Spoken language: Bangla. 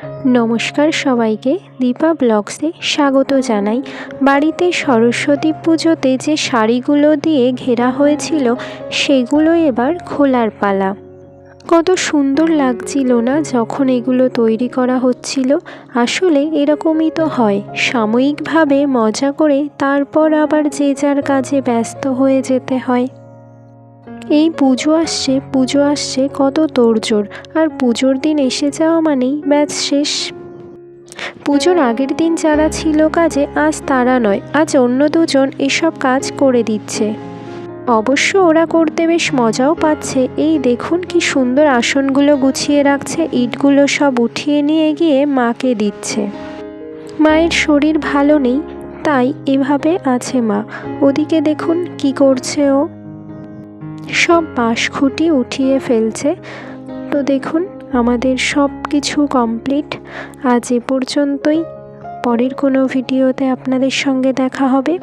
নমস্কার সবাইকে, দীপা ব্লগসে স্বাগত জানাই। বাড়িতে সরস্বতী পুজোতে যে শাড়িগুলো দিয়ে ঘেরা হয়েছিল সেগুলো এবার খোলার পালা। কত সুন্দর লাগছিল না যখন এগুলো তৈরি করা হচ্ছিল। আসলে এরকমই তো হয়, সাময়িকভাবে মজা করে তারপর আবার যে যার কাজে ব্যস্ত হয়ে যেতে হয়। এই পুজো আসছে কত তোড়জোড়, আর পুজোর দিন এসে যাওয়া মানেই ব্যাস শেষ। পুজোর আগের দিন যারা ছিল কাজে, আজ তারা নয়, আজ অন্য দুজন এসব কাজ করে দিচ্ছে। অবশ্য ওরা করতে বেশ মজাও পাচ্ছে। এই দেখুন কি সুন্দর আসনগুলো গুছিয়ে রাখছে, ইটগুলো সব উঠিয়ে নিয়ে গিয়ে মাকে দিচ্ছে। মায়ের শরীর ভালো নেই, তাই এভাবে আছে মা। ওদিকে দেখুন কি করছে ও, সব বাঁশখুঁটি উঠিয়ে ফেলছে। তো দেখুন আমাদের সব কিছু কমপ্লিট। আজ এ পর্যন্তই। পরের কোনো ভিডিওতে আপনাদের সঙ্গে দেখা হবে।